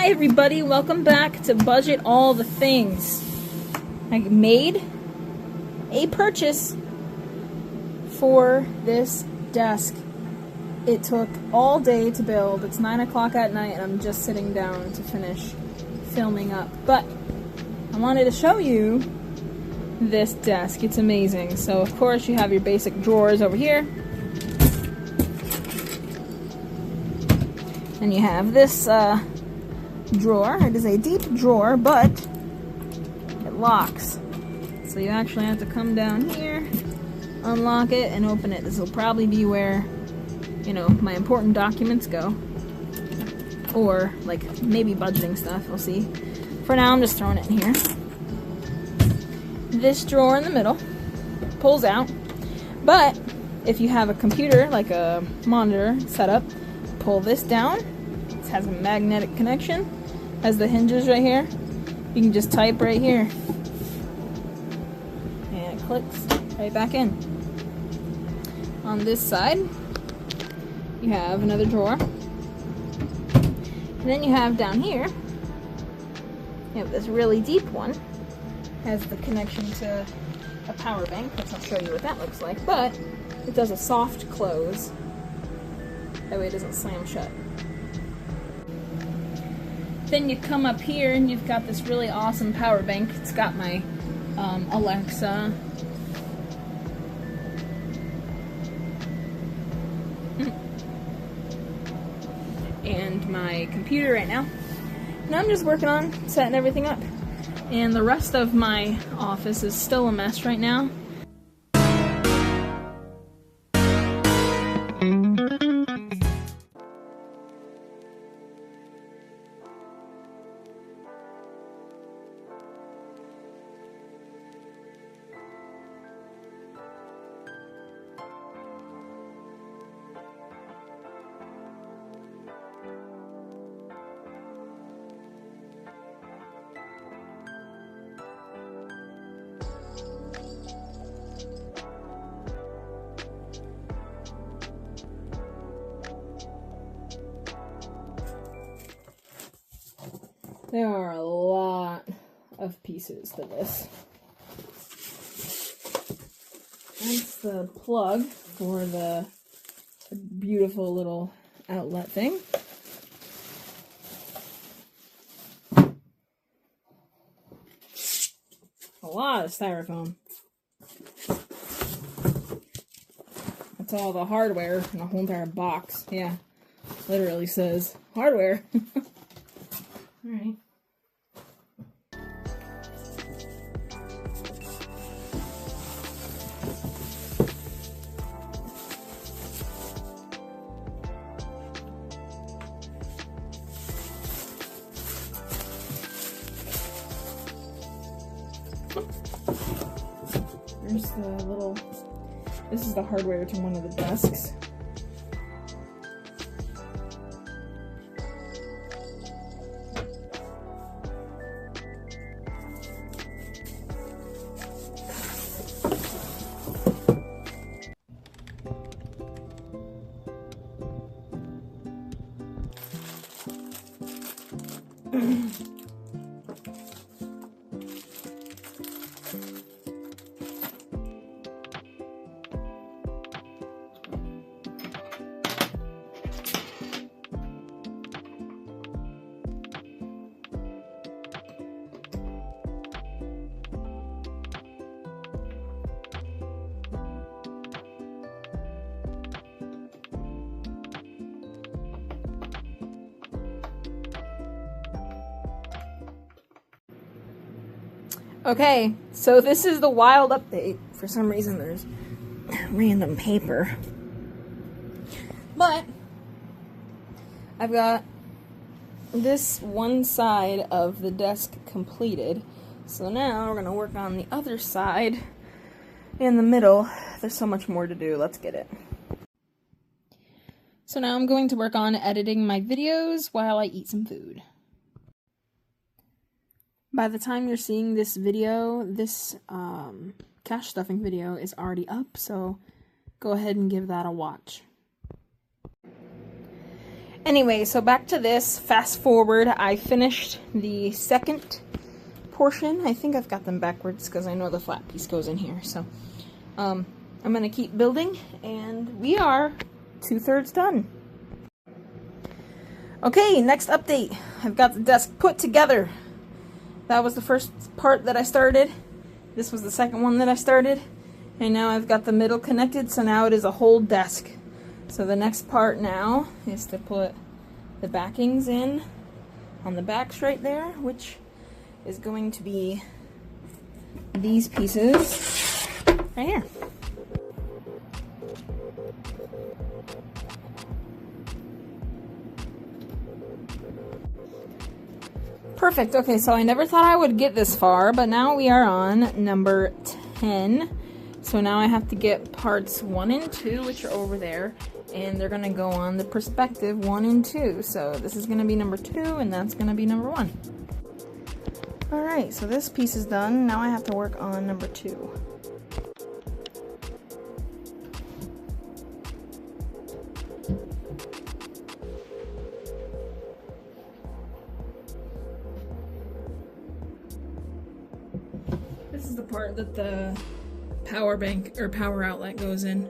Hi everybody, welcome back to Budget All the Things. I made a purchase for this desk. It took all day to build. It's 9 o'clock at night and I'm just sitting down to finish filming up. But I wanted to show you this desk. It's amazing. So of course you have your basic drawers over here. And you have this drawer. It is a deep drawer, but it locks. So you actually have to come down here, unlock it, and open it. This will probably be where, you know, my important documents go. Or, like, maybe budgeting stuff. We'll see. For now, I'm just throwing it in here. This drawer in the middle pulls out. But if you have a computer, like a monitor setup, pull this down. It has a magnetic connection. Has the hinges right here. You can just type right here. And it clicks right back in. On this side, you have another drawer. And then you have down here, you have this really deep one. Has the connection to a power bank, which I'll show you what that looks like. But it does a soft close. That way it doesn't slam shut. Then you come up here and you've got this really awesome power bank. It's got my Alexa. And my computer right now. And I'm just working on setting everything up. And the rest of my office is still a mess right now. There are a lot of pieces to this. That's the plug for the beautiful little outlet thing. A lot of styrofoam. That's all the hardware in the whole entire box. Yeah, literally says hardware. Alright. There's the little, this is the hardware to one of the desks. Okay, so this is the wild update. For some reason there's random paper. But I've got this one side of the desk completed. So now we're going to work on the other side in the middle. There's so much more to do. Let's get it. So now I'm going to work on editing my videos while I eat some food. By the time you're seeing this video, this cash stuffing video is already up, so go ahead and give that a watch. Anyway, so back to this. Fast forward, I finished the second portion. I think I've got them backwards because I know the flat piece goes in here. So I'm going to keep building, and we are 2/3 done. Okay, next update. I've got the desk put together. That was the first part that I started. This was the second one that I started. And now I've got the middle connected, so now it is a whole desk. So the next part now is to put the backings in on the backs right there, which is going to be these pieces right here. Perfect. Okay, so I never thought I would get this far, but now we are on number 10. So now I have to get parts 1 and 2, which are over there, and they're going to go on the perspective 1 and 2. So this is going to be number 2, and that's going to be number 1. Alright, so this piece is done. Now I have to work on number 2. This is the part that the power bank or power outlet goes in.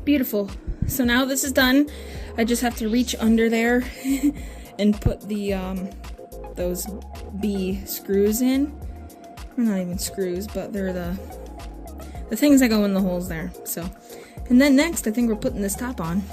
Beautiful. So now this is done. I just have to reach under there and put the those B screws in. They're not even screws, but they're the things that go in the holes there. So, and then next I think we're putting this top on.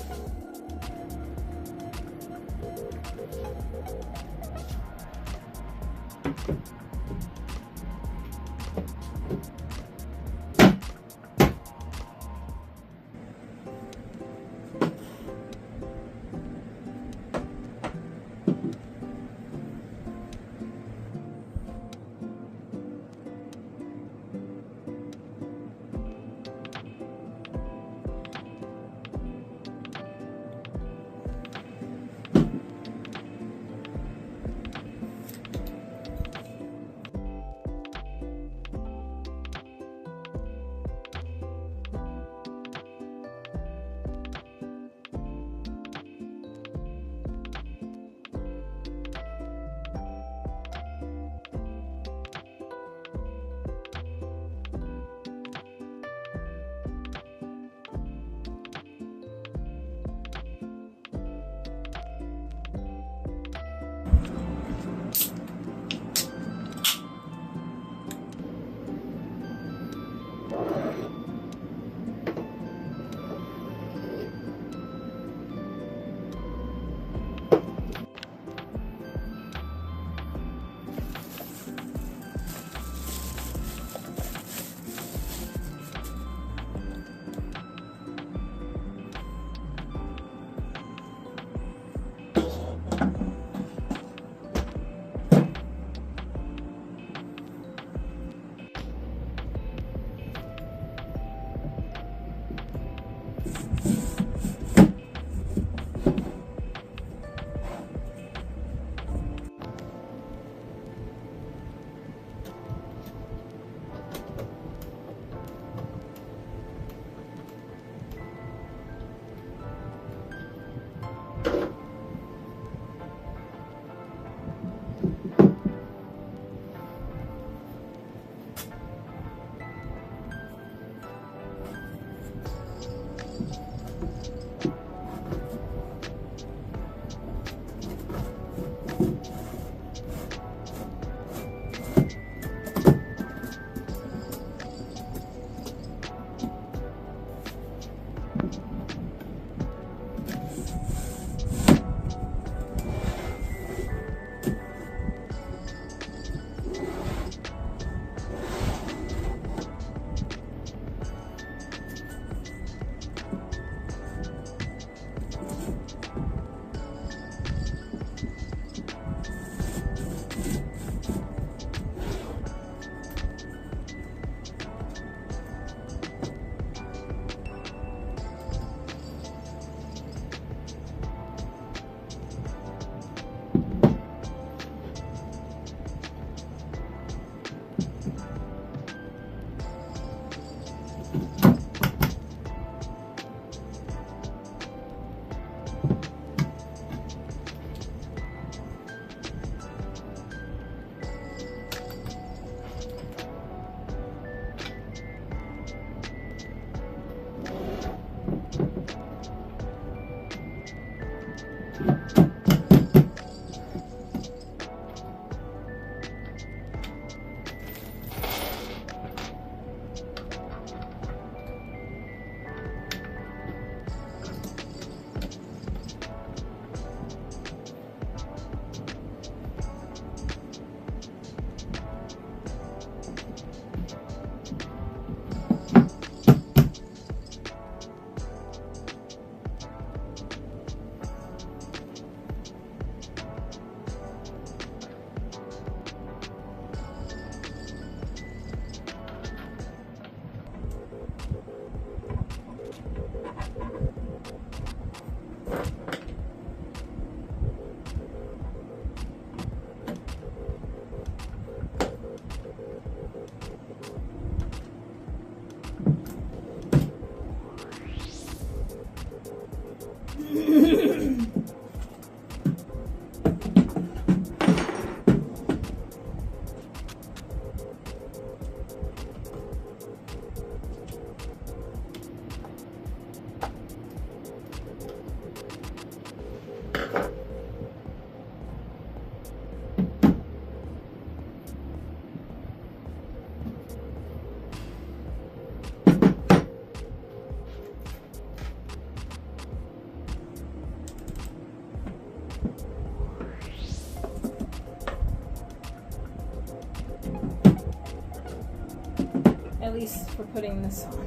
At least for putting this on.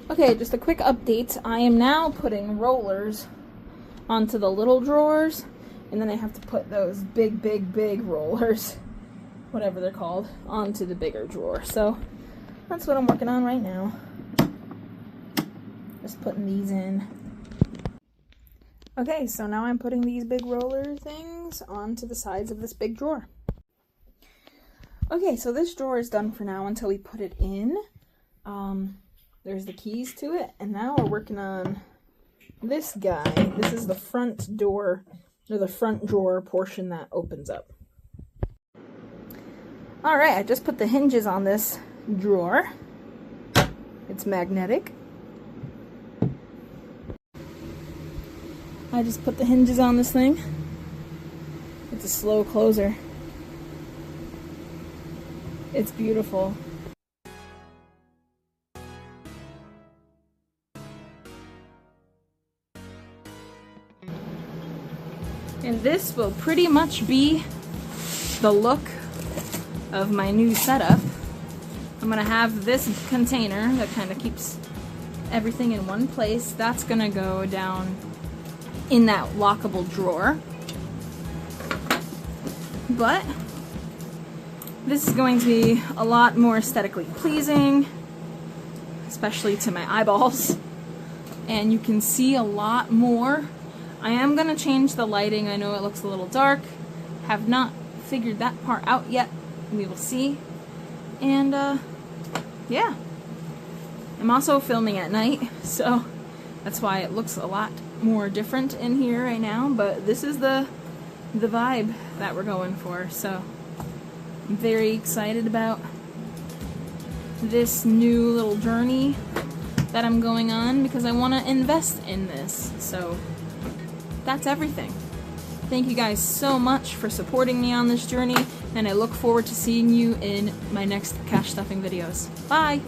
Okay, just a quick update. I am now putting rollers onto the little drawers, and then I have to put those big rollers, whatever they're called, onto the bigger drawer. So that's what I'm working on right now. Just putting these in. Okay, so now I'm putting these big roller things onto the sides of this big drawer. Okay, so this drawer is done for now until we put it in. There's the keys to it, and now we're working on this guy. This is the front door, or the front drawer portion that opens up. Alright, I just put the hinges on this drawer. It's magnetic. I just put the hinges on this thing. It's a slow closer. It's beautiful. And this will pretty much be the look of my new setup. I'm gonna have this container that kind of keeps everything in one place. That's gonna go down in that lockable drawer. But this is going to be a lot more aesthetically pleasing, especially to my eyeballs. And you can see a lot more. I am going to change the lighting. I know it looks a little dark. Have not figured that part out yet. We will see. And yeah. I'm also filming at night, so that's why it looks a lot more different in here right now. But this is the vibe that we're going for. So I'm very excited about this new little journey that I'm going on because I want to invest in this. So that's everything. Thank you guys so much for supporting me on this journey, and I look forward to seeing you in my next cash stuffing videos. Bye!